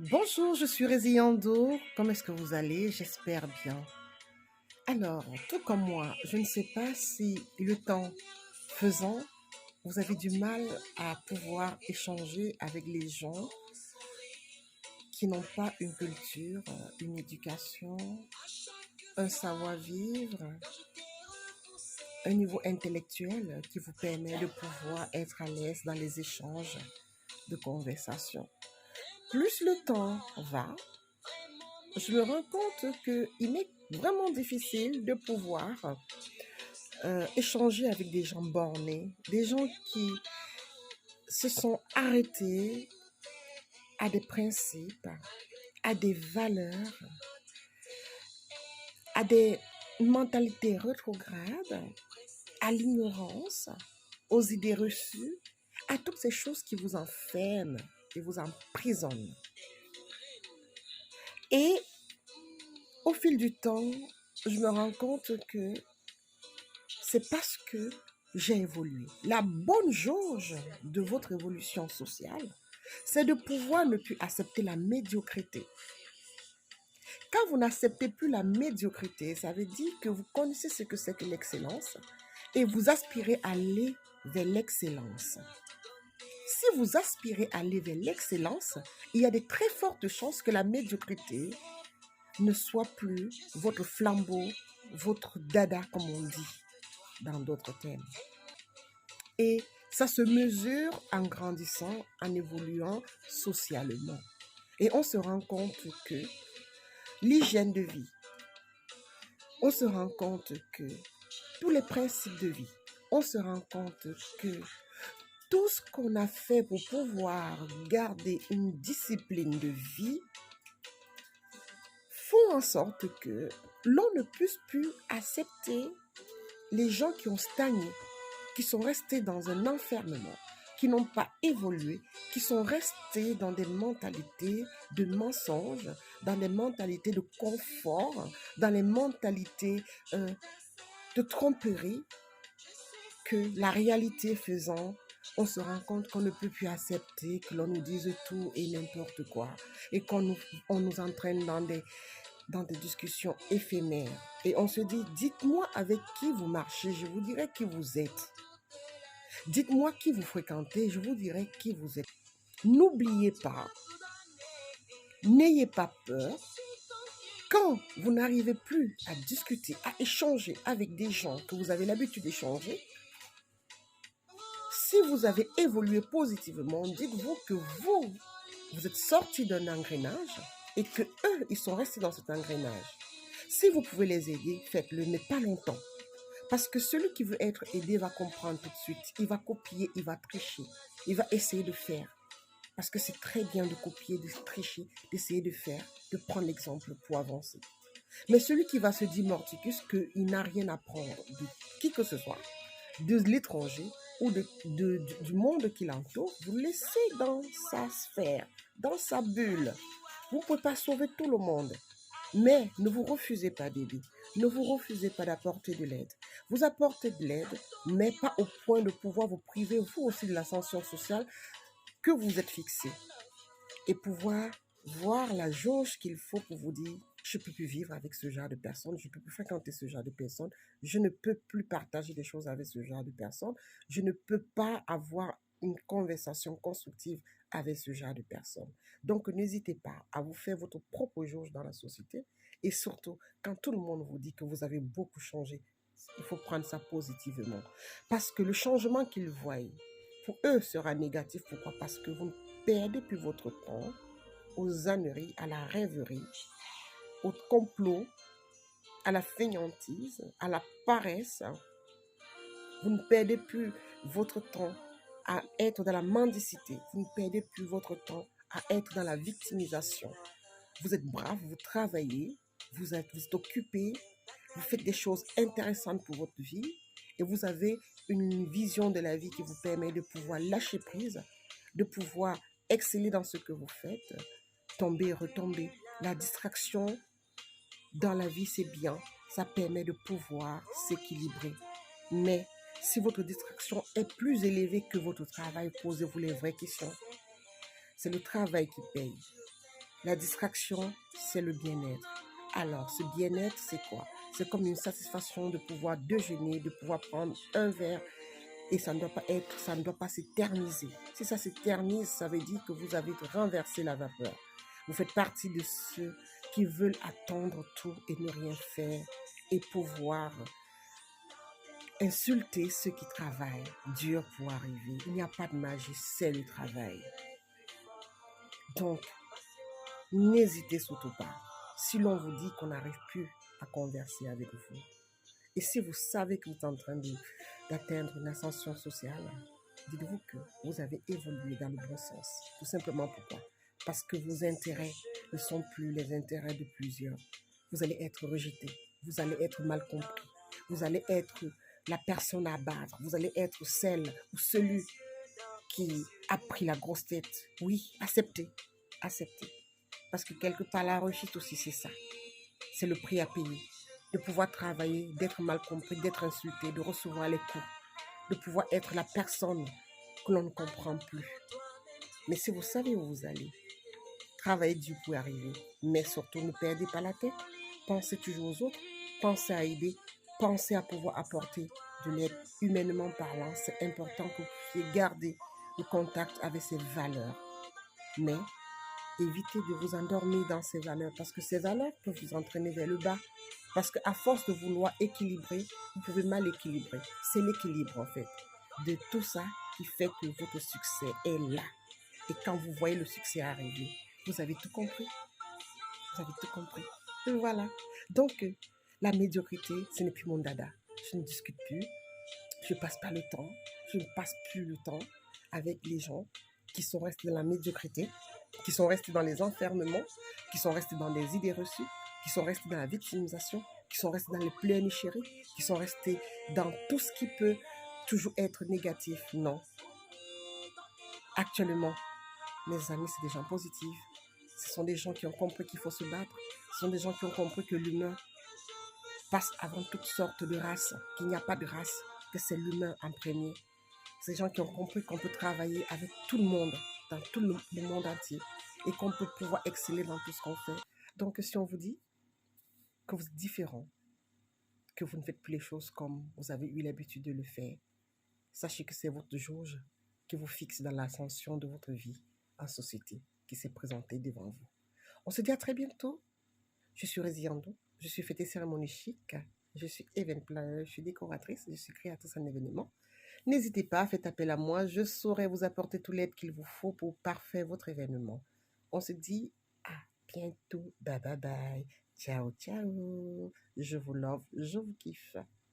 Bonjour, je suis Résiando. Comment est-ce que vous allez? J'espère bien. Alors, tout comme moi, je ne sais pas si le temps faisant, vous avez du mal à pouvoir échanger avec les gens qui n'ont pas une culture, une éducation, un savoir-vivre, un niveau intellectuel qui vous permet de pouvoir être à l'aise dans les échanges de conversation. Plus le temps va, je me rends compte qu'il m'est vraiment difficile de pouvoir échanger avec des gens bornés, des gens qui se sont arrêtés à des principes, à des valeurs, à des mentalités rétrogrades, à l'ignorance, aux idées reçues, à toutes ces choses qui vous enferment et vous emprisonnent. Et au fil du temps, je me rends compte que c'est parce que j'ai évolué. La bonne jauge de votre évolution sociale, c'est de pouvoir ne plus accepter la médiocrité. Quand vous n'acceptez plus la médiocrité, ça veut dire que vous connaissez ce que c'est que l'excellence et vous aspirez à aller vers l'excellence. Si vous aspirez à aller vers l'excellence, il y a de très fortes chances que la médiocrité ne soit plus votre flambeau, votre dada, comme on dit dans d'autres termes. Et ça se mesure en grandissant, en évoluant socialement. Et on se rend compte que l'hygiène de vie, on se rend compte que tous les principes de vie, on se rend compte que tout ce qu'on a fait pour pouvoir garder une discipline de vie font en sorte que l'on ne puisse plus accepter les gens qui ont stagné, qui sont restés dans un enfermement, qui n'ont pas évolué, qui sont restés dans des mentalités de mensonges, dans des mentalités de confort, dans les mentalités de tromperie, que la réalité faisant, on se rend compte qu'on ne peut plus accepter que l'on nous dise tout et n'importe quoi, et on nous entraîne dans des discussions éphémères. Et on se dit, dites-moi avec qui vous marchez, je vous dirai qui vous êtes. Dites-moi qui vous fréquentez, je vous dirai qui vous êtes. N'oubliez pas, n'ayez pas peur. Quand vous n'arrivez plus à discuter, à échanger avec des gens que vous avez l'habitude d'échanger, si vous avez évolué positivement, dites-vous que vous êtes sorti d'un engrenage et que eux, ils sont restés dans cet engrenage. Si vous pouvez les aider, faites-le, mais pas longtemps. Parce que celui qui veut être aidé va comprendre tout de suite. Il va copier, il va tricher. Il va essayer de faire. Parce que c'est très bien de copier, de tricher, d'essayer de faire, de prendre l'exemple pour avancer. Mais celui qui va se dire morticus qu'il n'a rien à prendre de qui que ce soit, de l'étranger ou du monde qui l'entoure, vous le laissez dans sa sphère, dans sa bulle. Vous ne pouvez pas sauver tout le monde. Mais ne vous refusez pas d'aider. Ne vous refusez pas d'apporter de l'aide. Vous apportez de l'aide, mais pas au point de pouvoir vous priver, vous aussi, de l'ascension sociale que vous êtes fixé. Et pouvoir voir la jauge qu'il faut pour vous dire, je ne peux plus vivre avec ce genre de personnes, je ne peux plus fréquenter ce genre de personnes, je ne peux plus partager des choses avec ce genre de personnes, je ne peux pas avoir une conversation constructive avec ce genre de personnes. Donc, n'hésitez pas à vous faire votre propre jauge dans la société. Et surtout, quand tout le monde vous dit que vous avez beaucoup changé, il faut prendre ça positivement. Parce que le changement qu'ils voient, pour eux, sera négatif. Pourquoi? Parce que vous ne perdez plus votre temps aux âneries, à la rêverie, au complot, à la fainéantise, à la paresse. Vous ne perdez plus votre temps à être dans la mendicité. Vous ne perdez plus votre temps à être dans la victimisation. Vous êtes brave, vous travaillez, vous êtes occupé, vous faites des choses intéressantes pour votre vie et vous avez une vision de la vie qui vous permet de pouvoir lâcher prise, de pouvoir exceller dans ce que vous faites, tomber et retomber. La distraction dans la vie, c'est bien. Ça permet de pouvoir s'équilibrer. Mais si votre distraction est plus élevée que votre travail, posez-vous les vraies questions. C'est le travail qui paye. La distraction, c'est le bien-être. Alors, ce bien-être, c'est quoi? C'est comme une satisfaction de pouvoir déjeuner, de pouvoir prendre un verre et ça ne doit pas s'éterniser. Si ça s'éternise, ça veut dire que vous avez renversé la vapeur. Vous faites partie de ceux qui veulent attendre tout et ne rien faire et pouvoir insulter ceux qui travaillent dur pour arriver. Il n'y a pas de magie, c'est le travail. Donc, n'hésitez surtout pas. Si l'on vous dit qu'on n'arrive plus à converser avec vous, et si vous savez que vous êtes en train d'atteindre une ascension sociale, dites-vous que vous avez évolué dans le bon sens. Tout simplement pourquoi? Parce que vos intérêts ne sont plus les intérêts de plusieurs. Vous allez être rejeté, vous allez être mal compris, vous allez être la personne à battre, vous allez être celle ou celui qui a pris la grosse tête. Oui, acceptez, acceptez. Parce que quelque part, la réussite aussi, c'est ça. C'est le prix à payer. De pouvoir travailler, d'être mal compris, d'être insulté, de recevoir les coups, de pouvoir être la personne que l'on ne comprend plus. Mais si vous savez où vous allez, travaillez dur pour y arriver. Mais surtout, ne perdez pas la tête. Pensez toujours aux autres. Pensez à aider. Pensez à pouvoir apporter de l'aide humainement parlant. C'est important que vous puissiez garder le contact avec ces valeurs. Mais évitez de vous endormir dans ces valeurs parce que ces valeurs peuvent vous entraîner vers le bas. Parce qu'à force de vouloir équilibrer, vous pouvez mal équilibrer. C'est l'équilibre en fait de tout ça qui fait que votre succès est là. Et quand vous voyez le succès arriver, vous avez tout compris. Vous avez tout compris. Et voilà. Donc, la médiocrité, ce n'est plus mon dada. Je ne discute plus. Je ne passe pas le temps. Je ne passe plus le temps avec les gens qui sont restés dans la médiocrité, qui sont restés dans les enfermements, qui sont restés dans des idées reçues, qui sont restés dans la victimisation, qui sont restés dans les pleurnichéries, qui sont restés dans tout ce qui peut toujours être négatif. Non. Actuellement, mes amis, c'est des gens positifs. Ce sont des gens qui ont compris qu'il faut se battre. Ce sont des gens qui ont compris que l'humain passe avant toutes sortes de races, qu'il n'y a pas de race, que c'est l'humain en premier. C'est des gens qui ont compris qu'on peut travailler avec tout le monde, dans tout le monde entier, et qu'on peut pouvoir exceller dans tout ce qu'on fait. Donc, si on vous dit que vous êtes différent, que vous ne faites plus les choses comme vous avez eu l'habitude de le faire, sachez que c'est votre jauge qui vous fixe dans l'ascension de votre vie en société qui s'est présentée devant vous. On se dit à très bientôt. Je suis Réziando, je suis fêtée cérémonie chic, je suis event planner, je suis décoratrice, je suis créatrice en événement. N'hésitez pas, faites appel à moi, je saurai vous apporter tout l'aide qu'il vous faut pour parfaire votre événement. On se dit à bientôt, bye bye bye, ciao ciao, je vous love, je vous kiffe.